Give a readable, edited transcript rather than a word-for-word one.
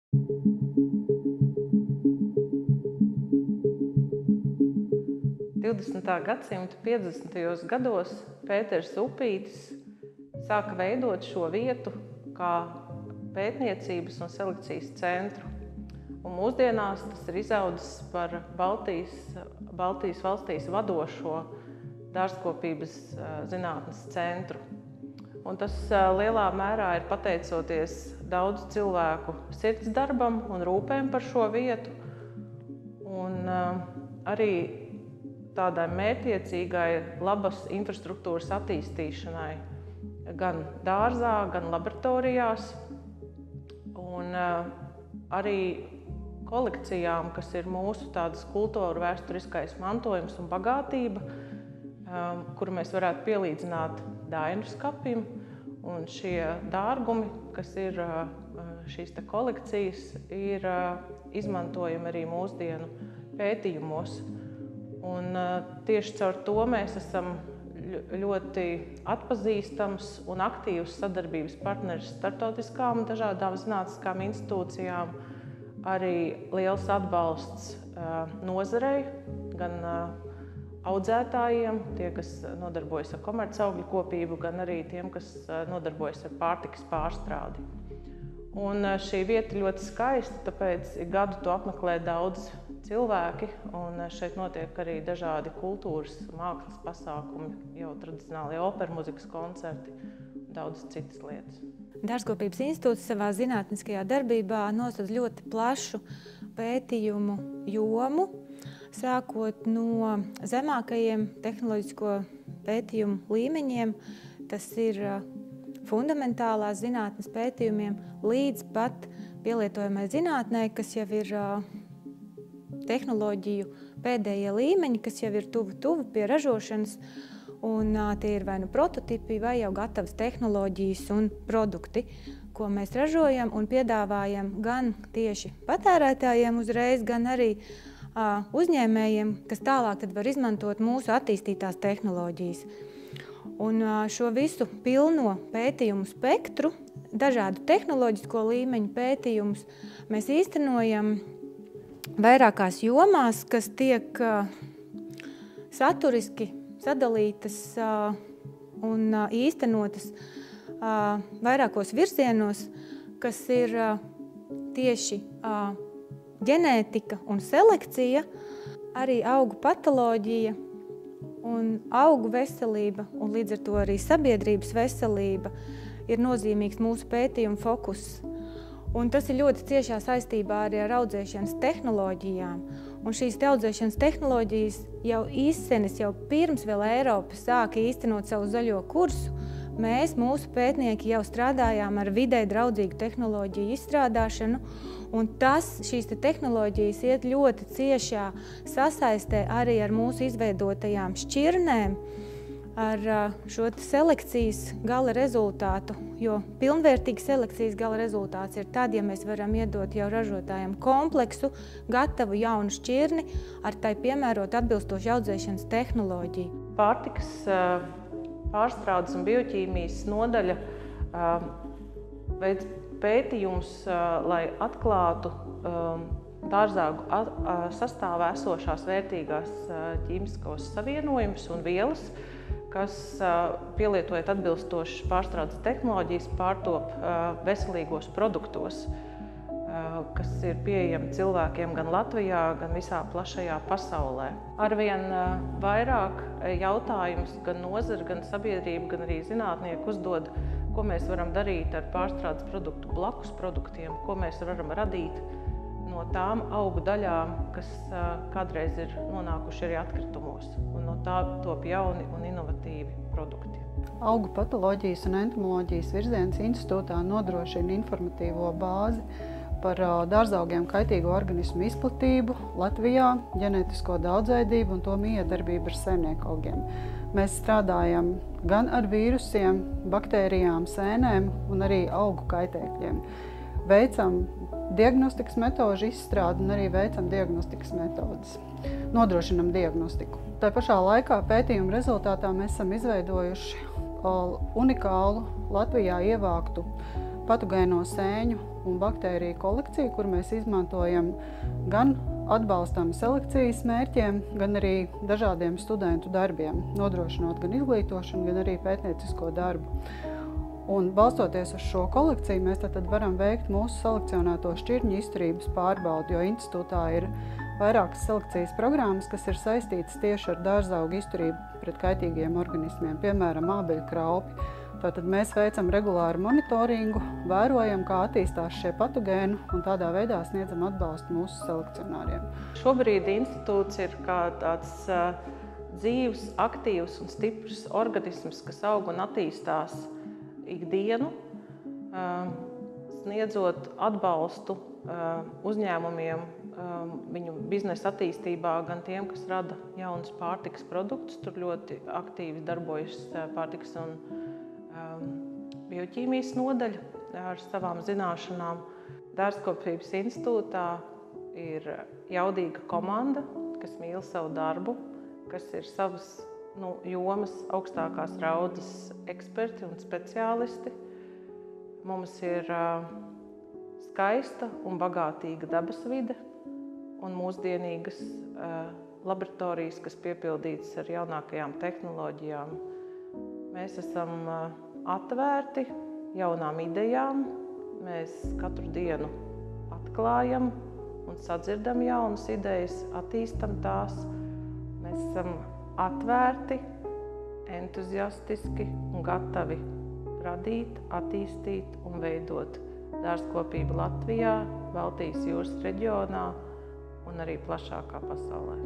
20. gadsimta 50. gados Pēters Upītis sāka veidot šo vietu kā pētniecības un selekcijas centru. Un mūsdienās tas ir izaudzis par Baltijas valstīs vadošo dārzkopības zinātnes centru. Un tas lielā mērā ir pateicoties daudzu cilvēku sirdsdarbam un rūpēm par šo vietu. Un arī tādai mērķiecīgai labas infrastruktūras attīstīšanai gan dārzā, gan laboratorijās. Un arī kolekcijām, kas ir mūsu tādas kultūra vēsturiskais mantojums un bagātība, kuru mēs varētu pielīdzināt Dainu skapim. Un šie dārgumi, kas ir šīs kolekcijas, ir izmantojami arī mūsdienu pētījumos. Un tieši caur to mēs esam ļoti atpazīstams un aktīvs sadarbības partneris starptautiskām dažādām zinātniskām institūcijām, arī liels atbalsts nozarei, gan audzētājiem, tie, kas nodarbojas ar komercaugļu kopību, gan arī tiem, kas nodarbojas ar pārtikas pārstrādi. Un šī vieta ļoti skaista, tāpēc gadu to apmeklē daudz cilvēki, un šeit notiek arī dažādi kultūras, mākslas pasākumi, jau tradicionālie operu mūzikas koncerti un daudz citas lietas. Dārzkopības institūts savā zinātniskajā darbībā nosaka ļoti plašu pētījumu jomu, sākot no zemākajiem tehnoloģisko pētījumu līmeņiem, tas ir fundamentālās zinātnes pētījumiem, līdz pat pielietojamai zinātnē, kas jau ir tehnoloģiju pēdējie līmeņi, kas jau ir tuvu pie ražošanas, un tie ir vai nu prototipi, vai jau gatavas tehnoloģijas un produkti, ko mēs ražojam un piedāvājam gan tieši patērētājiem uzreiz, gan arī uzņēmējiem, kas tālāk tad var izmantot mūsu attīstītās tehnoloģijas. Un šo visu pilno pētījumu spektru, dažādu tehnoloģisko līmeņu pētījumus, mēs īstenojam vairākās jomās, kas tiek saturiski sadalītas un īstenotas vairākos virzienos, kas ir tieši ģenētika un selekcija, arī augu patoloģija un augu veselība, un līdz ar to arī sabiedrības veselība ir nozīmīgs mūsu pētījuma fokus. Un tas ir ļoti ciešā saistībā arī ar audzēšanas tehnoloģijām. Un šīs audzēšanas tehnoloģijas jau izsenis, jau pirms vēl Eiropa sāka īstenot savu zaļo kursu, mēs, mūsu pētnieki, jau strādājām ar videi draudzīgu tehnoloģiju izstrādāšanu, un šīs tehnoloģijas iet ļoti ciešā sasaistē arī ar mūsu izveidotajām šķirnēm, ar šo selekcijas gala rezultātu, jo pilnvērtīgi selekcijas gala rezultāts ir tad, ja mēs varam iedot jau ražotājiem kompleksu, gatavu jaunu šķirni, ar tai piemērot atbilstošu audzēšanas tehnoloģiju. Pārtikas pārstrādes un bioķīmijas nodaļa veids pētījums, lai atklātu dārzāgu sastāvā esošās vērtīgās ķīmiskos savienojumus un vielas, kas, pielietojot atbilstošas pārstrādes tehnoloģijas, pārtop veselīgos produktos, kas ir pieejami cilvēkiem gan Latvijā, gan visā plašajā pasaulē. Arvien vairāk jautājumus gan nozara, gan sabiedrība, gan arī zinātnieki uzdod, ko mēs varam darīt ar pārstrādes produktu blakus produktiem, ko mēs varam radīt no tām augu daļām, kas kādreiz ir nonākuši arī atkritumos, un no tā top jauni un inovatīvi produkti. Augu patoloģijas un entomoloģijas virziens institūtā nodrošina informatīvo bāzi par dārzaugiem kaitīgo organismu izplatību Latvijā, ģenētisko daudzveidību un to miedarbību ar saimniekoaugiem. Mēs strādājam gan ar vīrusiem, baktērijām, sēnēm un arī augu kaitēkļiem. Veicam diagnostikas metožu izstrādi un arī veicam diagnostikas metodas. Nodrošinam diagnostiku. Tā pašā laikā pētījuma rezultātā mēs esam izveidojuši unikālu Latvijā ievāktu patogēno sēņu un baktēriju kolekciju, kur mēs izmantojam gan atbalstam selekcijas mērķiem, gan arī dažādiem studentu darbiem, nodrošinot gan izglītošanu, gan arī pētniecisko darbu. Un balstoties uz šo kolekciju, mēs tad varam veikt mūsu selekcionēto šķirņu izturības pārbaudi, jo institūtā ir vairākas selekcijas programmas, kas ir saistītas tieši ar dārzaugu izturību pret kaitīgiem organismiem, piemēram, ābeļu kraupi. Tātad mēs veicam regulāru monitoringu, vērojam, kā attīstās šie patogēni un tādā veidā sniedzam atbalstu mūsu selekcionāriem. Šobrīd institūts ir kā tāds dzīvs, aktīvs un stiprs organisms, kas aug un attīstās ikdienu, sniedzot atbalstu uzņēmumiem viņu biznesa attīstībā, gan tiem, kas rada jaunus pārtikas produktus. Tur ļoti aktīvi darbojas pārtikas un bioķīmijas nodaļa ar savām zināšanām. Dārzkopības institūtā ir jaudīga komanda, kas mīl savu darbu, kas ir savas jomas augstākās raudzes eksperti un speciālisti. Mums ir skaista un bagātīga dabas vide un mūsdienīgas laboratorijas, kas piepildītas ar jaunākajām tehnoloģijām. Mēs esam atvērti jaunām idejām. Mēs katru dienu atklājam un sadzirdam jaunas idejas, attīstam tās. Mēs esam atvērti, entuziastiski un gatavi radīt, attīstīt un veidot dārzkopību Latvijā, Baltijas jūras reģionā un arī plašākā pasaulē.